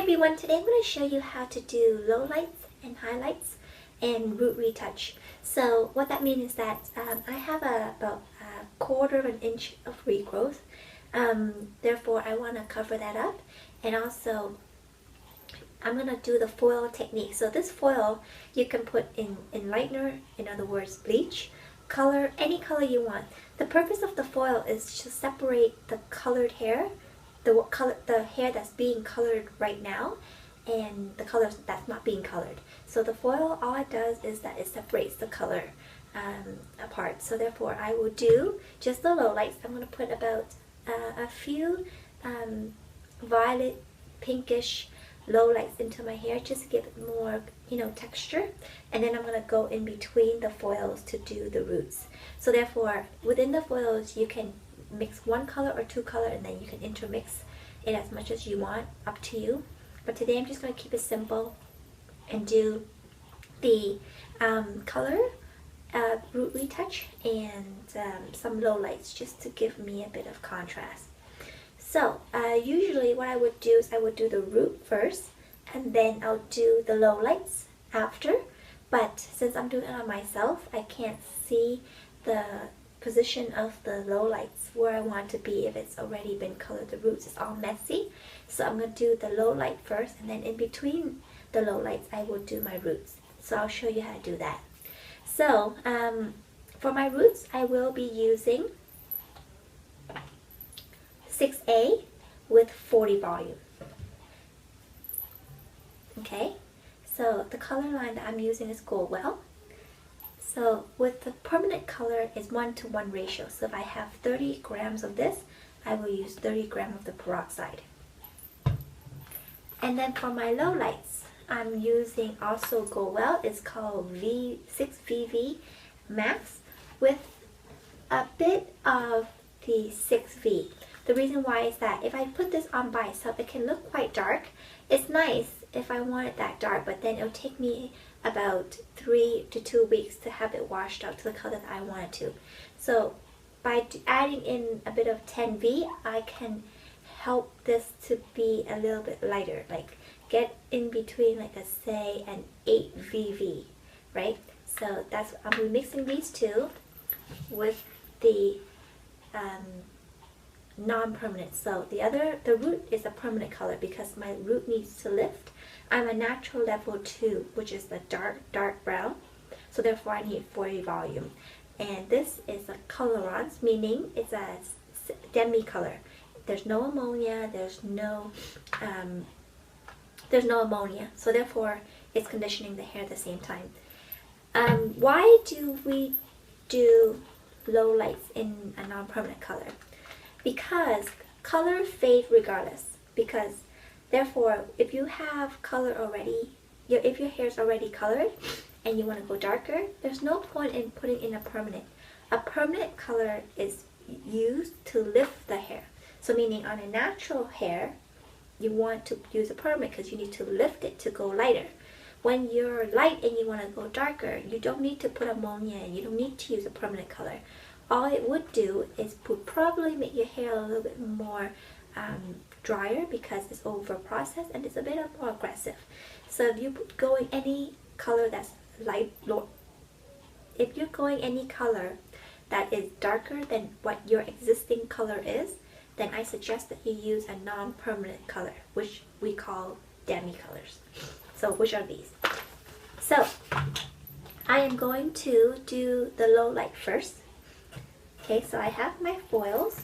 everyone, today I'm going to show you how to do lowlights and highlights and root retouch. So what that means is that I have about a quarter of an inch of regrowth. Therefore I want to cover that up, and also I'm going to do the foil technique. So this foil you can put in lightener, in other words bleach, color, any color you want. The purpose of the foil is to separate the colored hair, the hair that's being colored right now, and the color that's not being colored. So the foil, all it does is that it separates the color apart. So therefore I will do just the lowlights. I'm going to put about a few violet pinkish lowlights into my hair just to give it more, texture, and then I'm going to go in between the foils to do the roots. So therefore within the foils you can mix one color or two color, and then you can intermix it as much as you want, up to you. But today I'm just going to keep it simple and do the color root retouch and some lowlights just to give me a bit of contrast. So usually what I would do is I would do the root first, and then I'll do the lowlights after. But since I'm doing it on myself, I can't see the position of the lowlights where I want to be if it's already been colored. The roots is all messy, so I'm going to do the lowlight first, and then in between the lowlights I will do my roots. So I'll show you how to do that. So for my roots I will be using 6A with 40 volume. Okay, so the color line that I'm using is Goldwell. So with the permanent color is 1:1 ratio. So if I have 30 grams of this, I will use 30 grams of the peroxide. And then for my lowlights, I'm using also Goldwell. It's called V6VV Max with a bit of the 6V. The reason why is that if I put this on by itself, it can look quite dark. It's nice if I want it that dark, but then it'll take me about 3 to 2 weeks to have it washed out to the color that I want it to. So by adding in a bit of 10V, I can help this to be a little bit lighter, like get in between, like a say an 8VV, right? So that's, I'll be mixing these two with the non-permanent. So the root is a permanent color because my root needs to lift. I'm a natural level 2, which is the dark brown, so therefore I need 40 volume. And this is a colorant, meaning it's a demi color. There's no ammonia, there's no ammonia, so therefore it's conditioning the hair at the same time. Why do we do lowlights in a non-permanent color? Because color fades regardless. Because therefore, if you have color already, if your hair is already colored and you want to go darker, there's no point in putting in a permanent. A permanent color is used to lift the hair. So meaning on a natural hair, you want to use a permanent because you need to lift it to go lighter. When you're light and you want to go darker, you don't need to put ammonia in. You don't need to use a permanent color. All it would do is probably make your hair a little bit more drier because it's over processed and it's a bit more aggressive. So if you're going any color that's light, if you're going any color that is darker than what your existing color is, then I suggest that you use a non-permanent color, which we call demi colors. So which are these? So I am going to do the low light first. Okay, so I have my foils.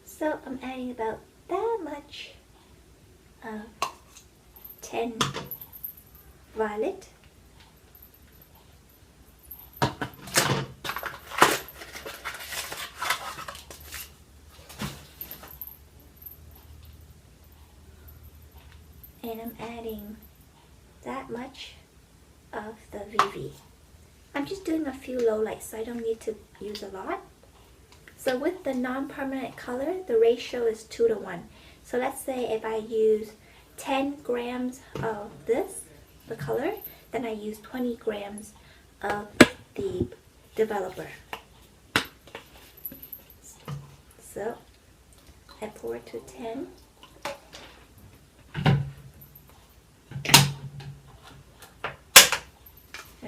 So I'm adding about that much of 10 violet. And I'm adding that much of the VV. I'm just doing a few lowlights, so I don't need to use a lot. So with the non-permanent color, the ratio is 2:1. So let's say if I use 10 grams of this, the color, then I use 20 grams of the developer. So I pour to 10. I'm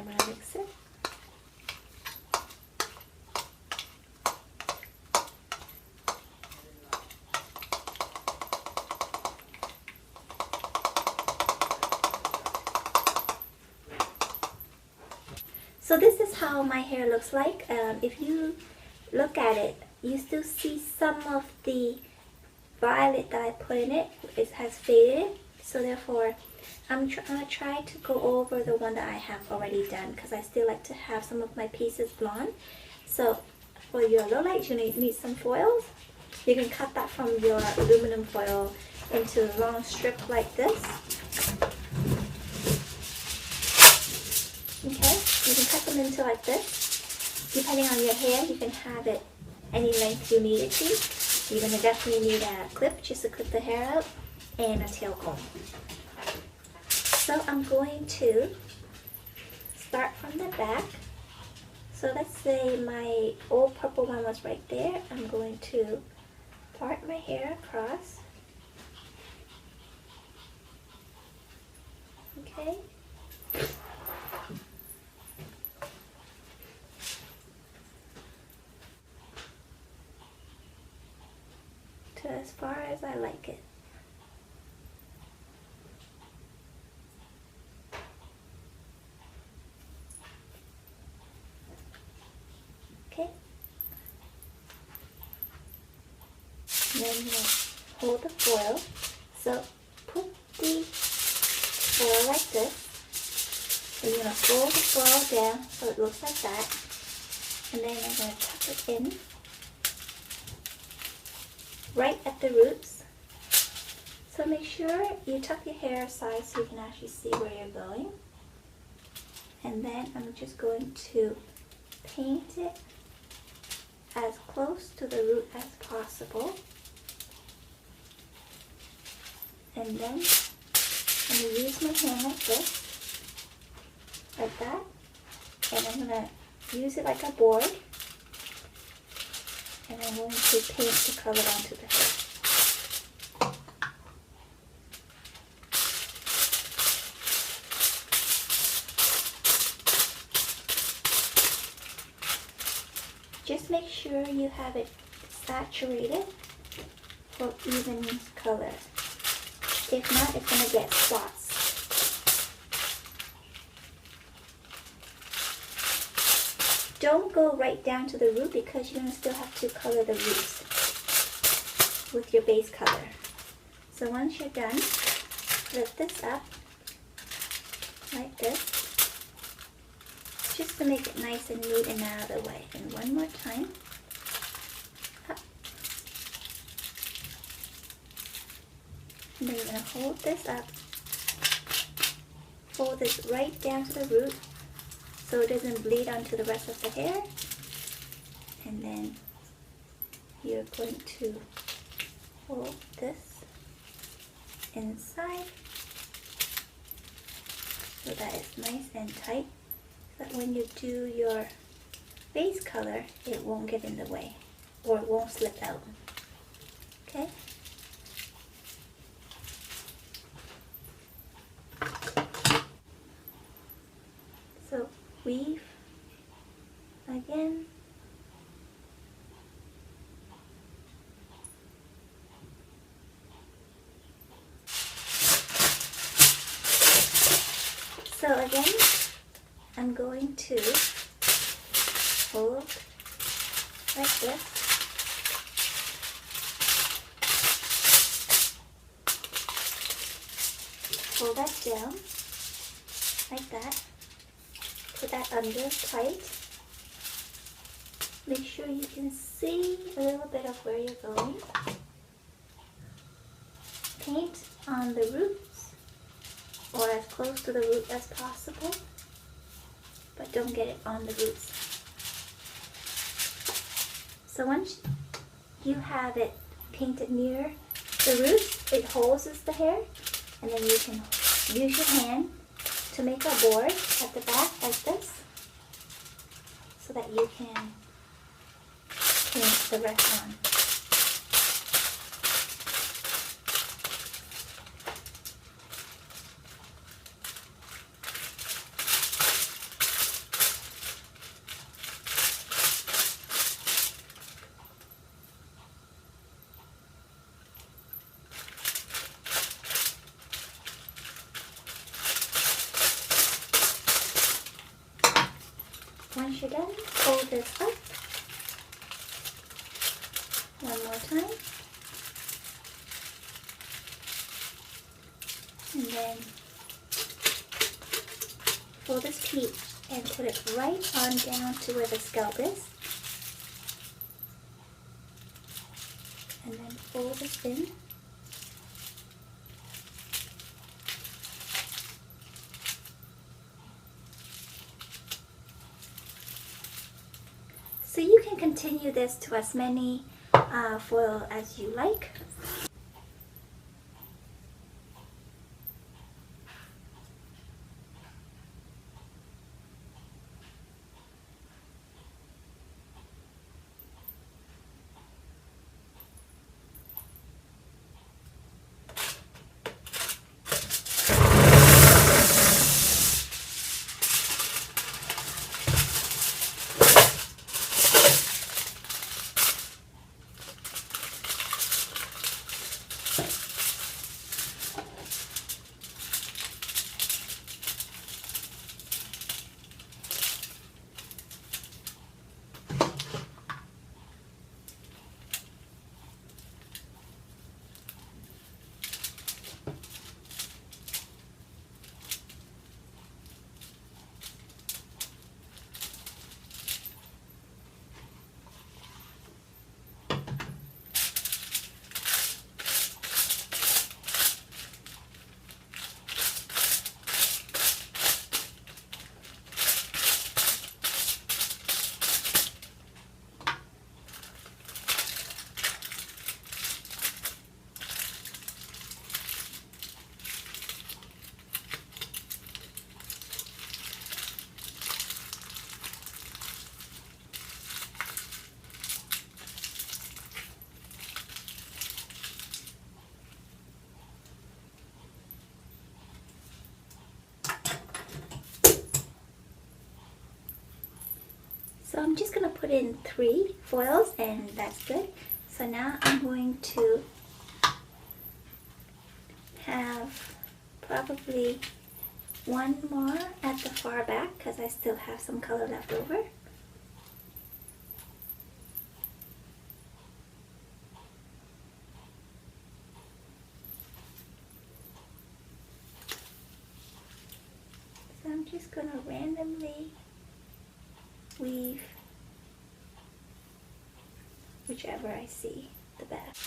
going to mix it. So this is how my hair looks like. If you look at it, you still see some of the violet that I put in it. It has faded. So therefore, I'm gonna try to go over the one that I have already done because I still like to have some of my pieces blonde. So for your low lights, you need some foils. You can cut that from your aluminum foil into a long strip like this. Okay, you can cut them into like this. Depending on your hair, you can have it any length you need it to. You're going to definitely need a clip just to clip the hair out and a tail comb. So I'm going to start from the back. So let's say my old purple one was right there. I'm going to part my hair across. Okay. To as far as I like it. Okay. Then you hold the foil. So put the foil like this. So you're going to fold the foil down so it looks like that. And then I'm going to tuck it in right at the roots. So make sure you tuck your hair aside so you can actually see where you're going. And then I'm just going to paint it as close to the root as possible. And then I'm going to use my hand like this, like that. And I'm going to use it like a board. And I'm going to paint the color onto the hair. Just make sure you have it saturated for even color. If not, it's going to get spots. Don't go right down to the root because you're going to still have to color the roots with your base color. So once you're done, lift this up like this, just to make it nice and neat and out of the way. And one more time, up. And then you're going to hold this up, fold this right down to the root so it doesn't bleed onto the rest of the hair. And then you're going to hold this inside so that it's nice and tight, so that when you do your base color, it won't get in the way or it won't slip out. Okay? So weave again. So again, I'm going to hold like this. Hold that down like that. Put that under tight. Make sure you can see a little bit of where you're going. Paint on the roots or as close to the root as possible, but don't get it on the roots. So once you have it painted near the roots, it holds the hair, and then you can use your hand to make a board at the back like this so that you can paint the rest on. fold this up one more time. And then fold this peach and put it right on down to where the scalp is. And then fold this in. So you can continue this to as many foil as you like. So I'm just going to put in 3 foils and that's good. So now I'm going to have probably 1 more at the far back because I still have some color left over. So I'm just going to randomly weave whichever I see the best.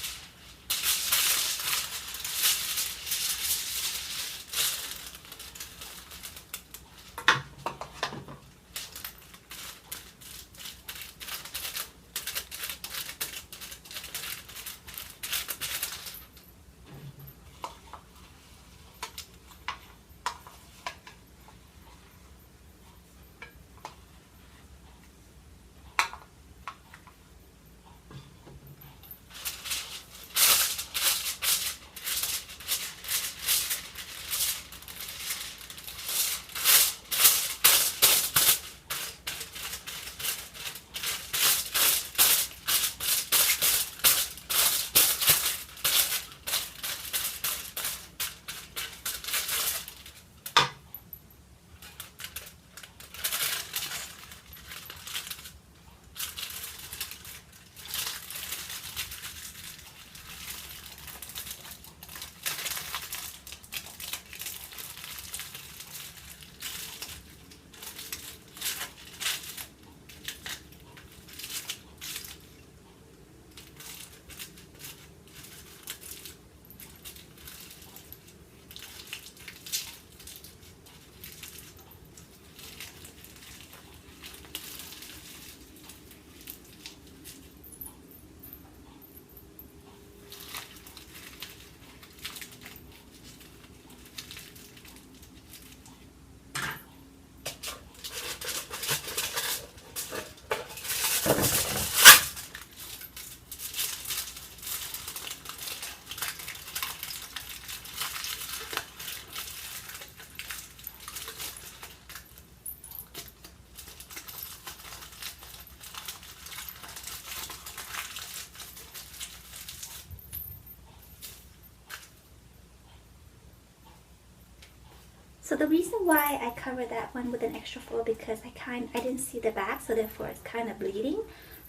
So the reason why I covered that one with an extra foil, because I didn't see the back, so therefore it's kind of bleeding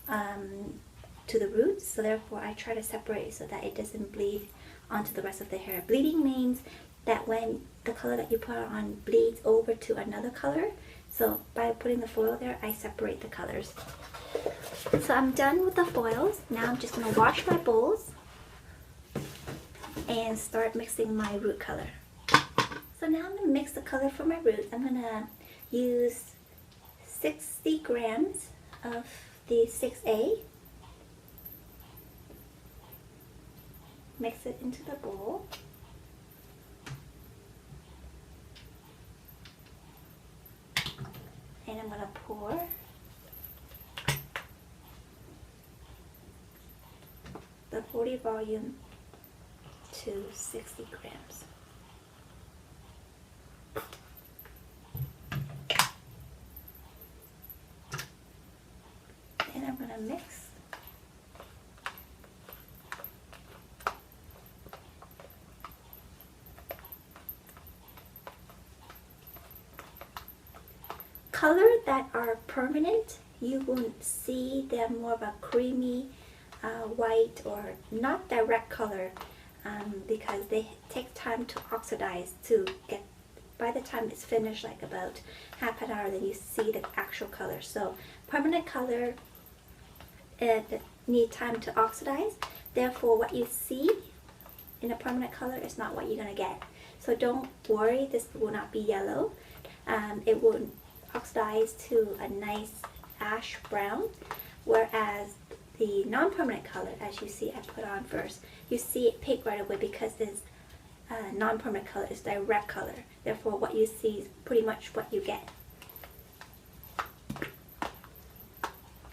to the roots. So therefore I try to separate so that it doesn't bleed onto the rest of the hair. Bleeding means that when the color that you put on bleeds over to another color. So by putting the foil there, I separate the colors. So I'm done with the foils. Now I'm just going to wash my bowls and start mixing my root color. So now I'm going to mix the color for my roots. I'm going to use 60 grams of the 6A. Mix it into the bowl. And I'm going to pour the 40 volume to 60 grams. And I'm going to mix. Color that are permanent, you will see them more of a creamy white or not direct color because they take time to oxidize to get, by the time it's finished, like about half an hour, then you see the actual color. So permanent color need time to oxidize, therefore what you see in a permanent color is not what you're going to get. So don't worry, this will not be yellow. It will oxidize to a nice ash brown, whereas the non-permanent color, as you see I put on first, you see it pink right away because this non-permanent color is direct color. Therefore what you see is pretty much what you get.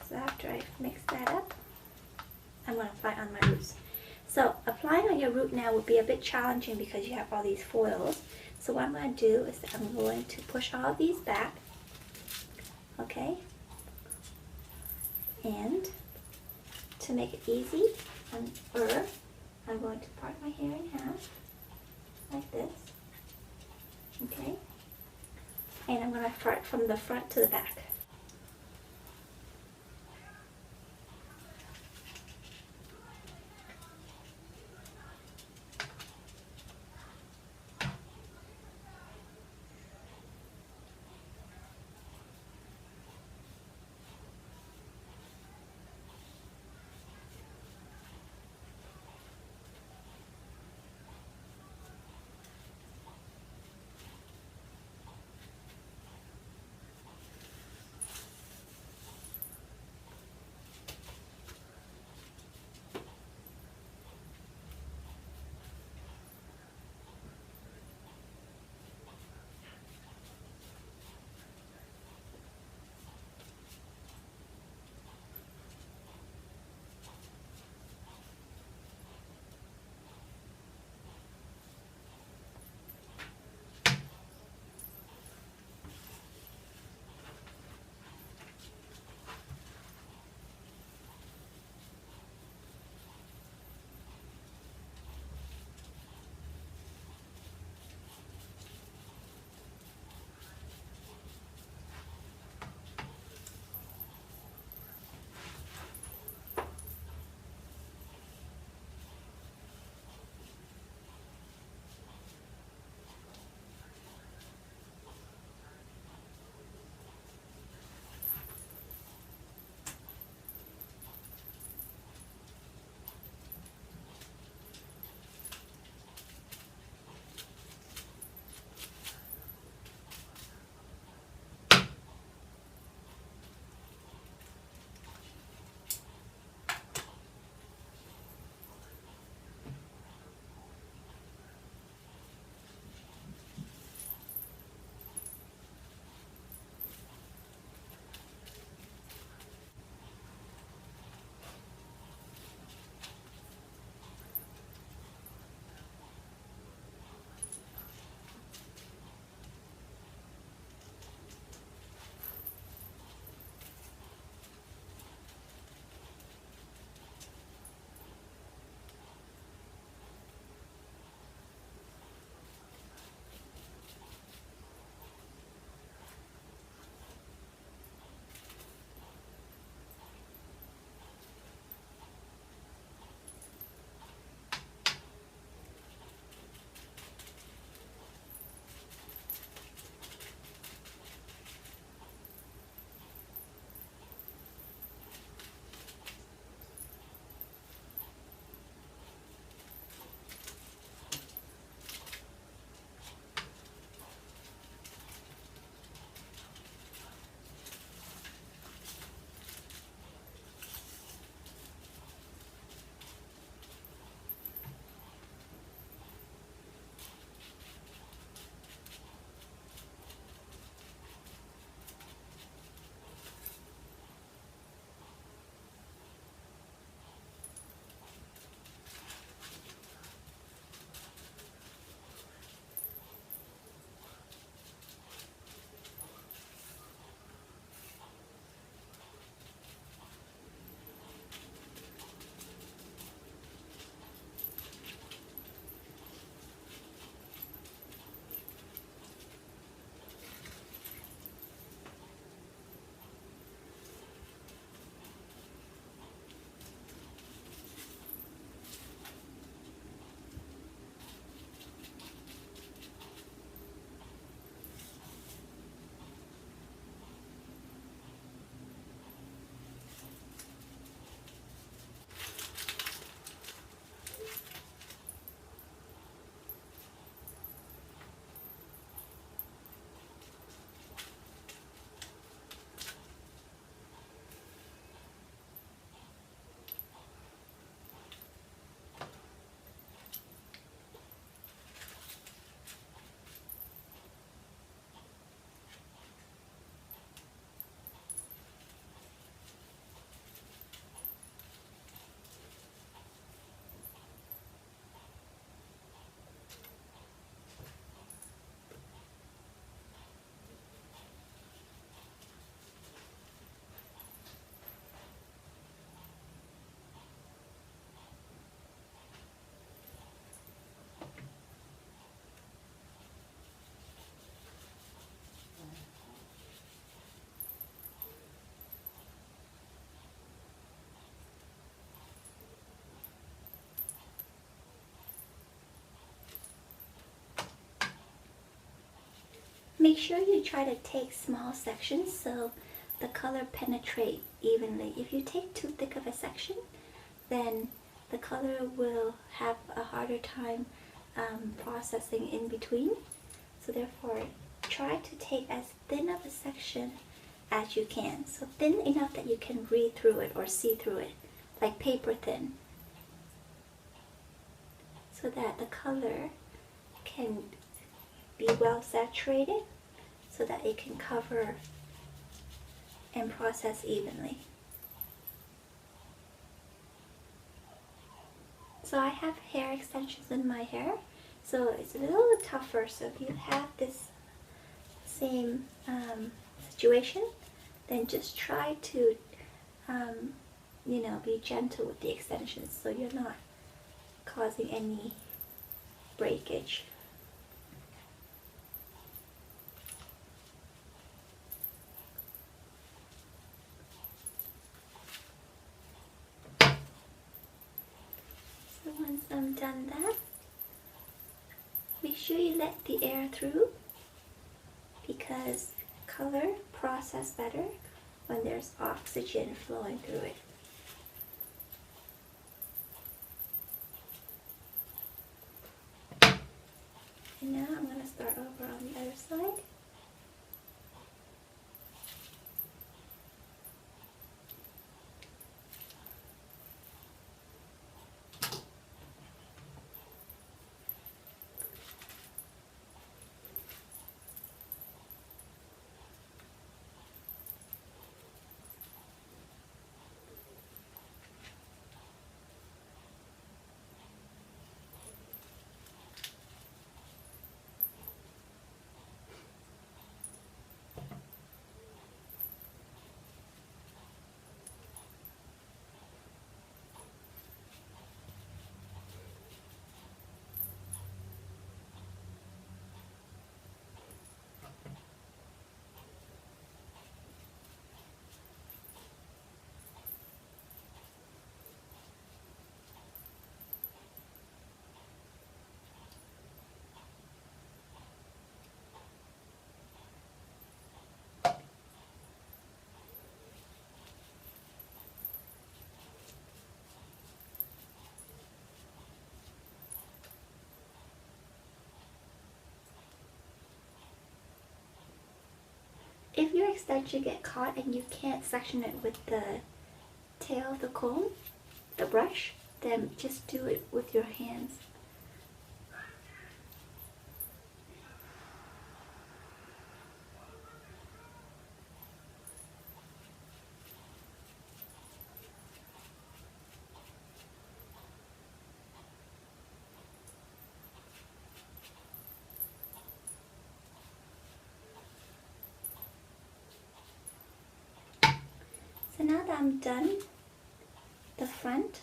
So after I mix that up, I'm going to apply on my roots. So applying on your root now would be a bit challenging because you have all these foils. So what I'm going to do is I'm going to push all of these back. Okay, and to make it easy, I'm going to part my hair in half, like this, okay, and I'm going to part from the front to the back. make sure you try to take small sections so the color penetrate evenly. If you take too thick of a section, then the color will have a harder time processing in between. So therefore, try to take as thin of a section as you can. So thin enough that you can read through it or see through it, like paper thin, so that the color can be well saturated so that it can cover and process evenly. So I have hair extensions in my hair, so it's a little tougher. So if you have this same situation, then just try to you know, be gentle with the extensions so you're not causing any breakage. So once I'm done that, make sure you let the air through, because color process better when there's oxygen flowing through it. And now I'm going to start over on the other side. If your extension get caught and you can't section it with the tail of the comb, the brush, then just do it with your hands. So now that I'm done the front,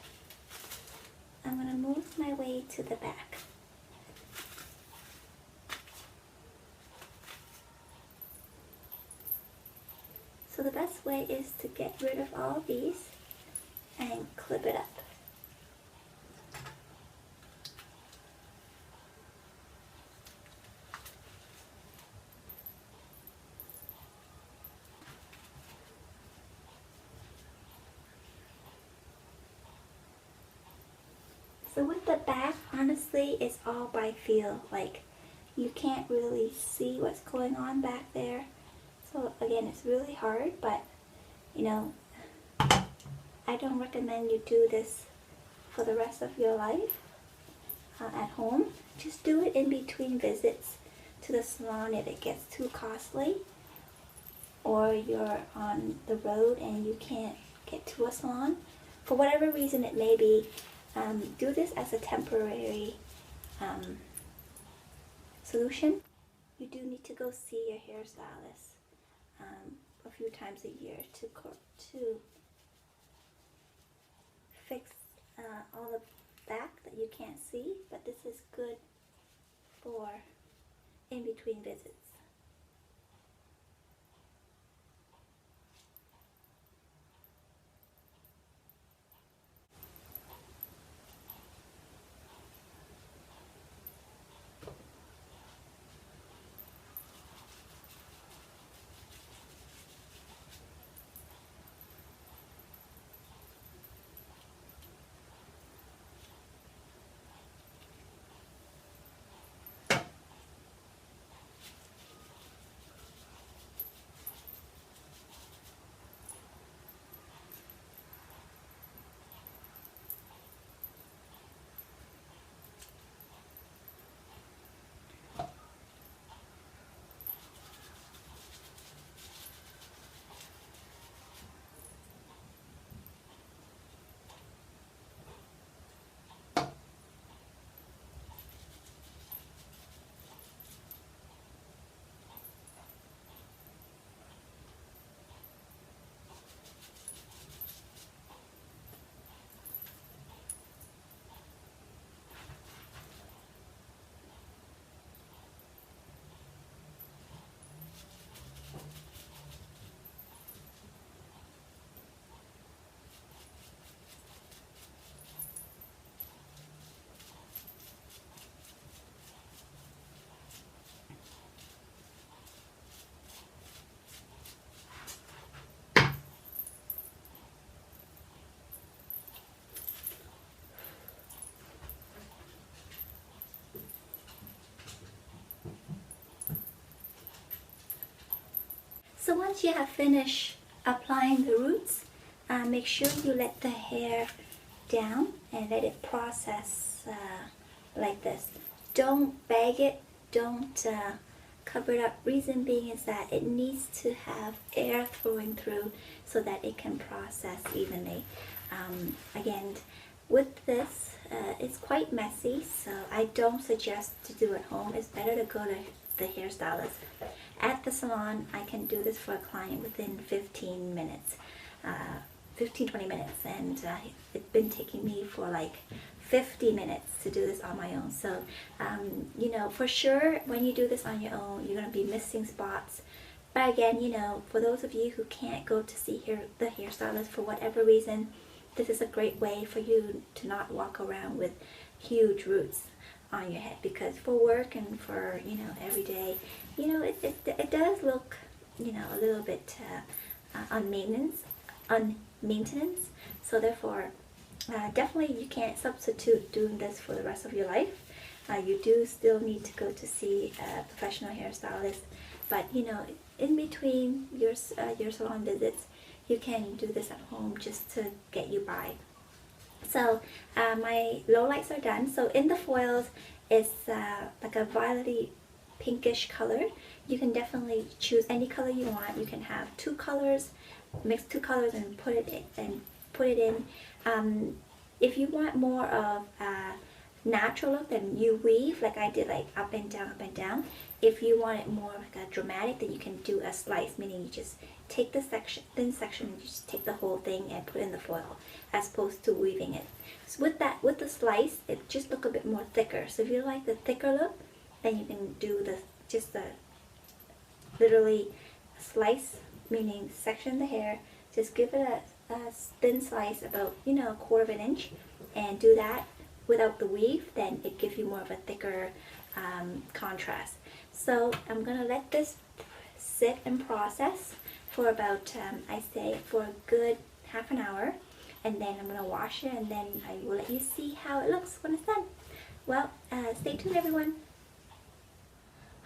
I'm going to move my way to the back. So the best way is to get rid of all these and clip it up. So with the back, honestly, it's all by feel. Like, you can't really see what's going on back there. So again, it's really hard, but you know, I don't recommend you do this for the rest of your life at home. Just do it in between visits to the salon if it gets too costly, or you're on the road and you can't get to a salon. For whatever reason it may be, do this as a temporary solution. You do need to go see your hairstylist a few times a year to fix all the back that you can't see, but this is good for in between visits. So once you have finished applying the roots, make sure you let the hair down and let it process like this. Don't bag it, don't cover it up. Reason being is that it needs to have air flowing through so that it can process evenly. Again, with this, it's quite messy, so I don't suggest to do at home. It's better to go to the hairstylist. At the salon, I can do this for a client within 15 minutes, 15-20 minutes, and it's been taking me for like 50 minutes to do this on my own. So, you know, for sure, when you do this on your own, you're going to be missing spots. But again, you know, for those of you who can't go to see the hairstylist for whatever reason, this is a great way for you to not walk around with huge roots on your head, because for work and for, you know, every day, you know, it does look, you know, a little bit on maintenance. So therefore, definitely you can't substitute doing this for the rest of your life. You do still need to go to see a professional hairstylist, but you know, in between your salon visits, you can do this at home just to get you by. So my lowlights are done. So in the foils, it's like a violety pinkish color. You can definitely choose any color you want. You can have two colors, mix two colors and put it in. If you want more of a natural look, then you weave like I did, like up and down, up and down. If you want it more like a dramatic, then you can do a slice, meaning you just take the thin section and you just take the whole thing and put it in the foil, as opposed to weaving it. So with the slice, it just look a bit more thicker. So if you like the thicker look, then you can do just the literally slice, meaning section the hair, just give it a thin slice about, you know, 1/4 inch, and do that without the weave. Then it gives you more of a thicker contrast. So I'm gonna let this sit and process for about I say for a good half an hour, and then I'm gonna wash it, and then I will let you see how it looks when it's done. Well, stay tuned, everyone.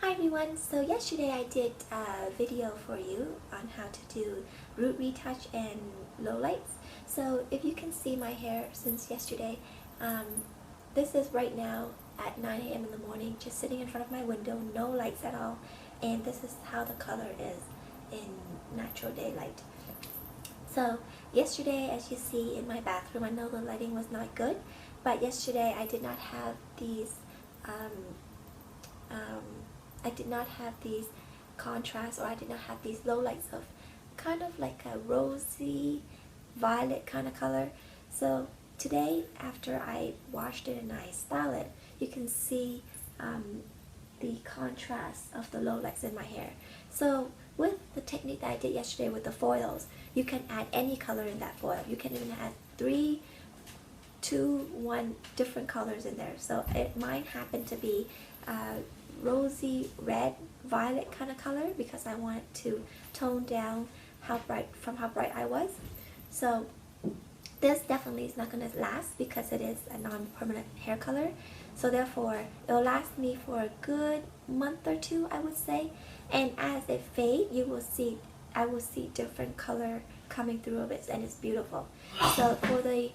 Hi everyone, so yesterday I did a video for you on how to do root retouch and lowlights. So if you can see my hair since yesterday, this is right now at 9 a.m. in the morning, just sitting in front of my window, no lights at all, and this is how the color is in natural daylight. So yesterday, as you see in my bathroom, I know the lighting was not good, but yesterday I did not have these contrasts, or I did not have these lowlights of kind of like a rosy violet kind of color. So today, after I washed it and I styled it, you can see the contrast of the lowlights in my hair. So with the technique that I did yesterday with the foils, you can add any color in that foil. You can even add 3, 2, 1 different colors in there. So mine happened to be rosy red violet kind of color, because I wanted to tone down how bright I was. So this definitely is not going to last, because it is a non-permanent hair color. So therefore, it will last me for a good month or 2, I would say. And as it fades, I will see different color coming through of it, and it's beautiful. So for the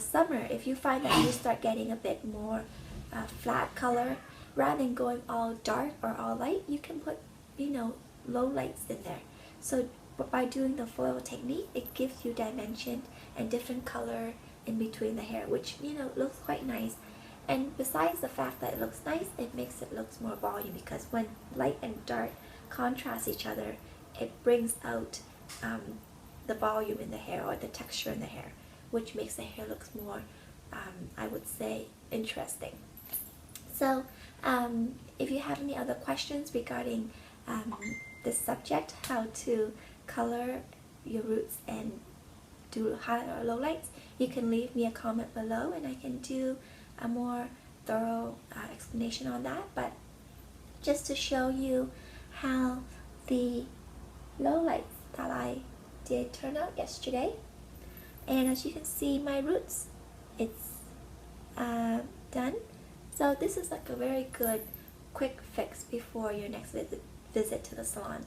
summer, if you find that you start getting a bit more flat color, rather than going all dark or all light, you can put, you know, low lights in there. So by doing the foil technique, it gives you dimension and different color in between the hair, which, you know, looks quite nice. And besides the fact that it looks nice, it makes it looks more volume, because when light and dark contrast each other, it brings out the volume in the hair, or the texture in the hair, which makes the hair look more, I would say, interesting. So if you have any other questions regarding this subject, how to color your roots and do highlight or lowlights, you can leave me a comment below, and I can do a more thorough explanation on that. But just to show you how the lowlights that I did turn out yesterday, and as you can see, my roots, it's done. So this is like a very good quick fix before your next visit to the salon.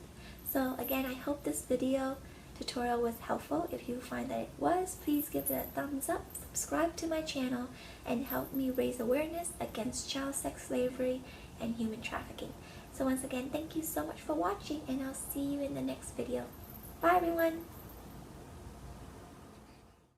So again, I hope this video tutorial was helpful. If you find that it was, please give it a thumbs up, subscribe to my channel, and help me raise awareness against child sex slavery and human trafficking. So once again, thank you so much for watching, and I'll see you in the next video. Bye everyone!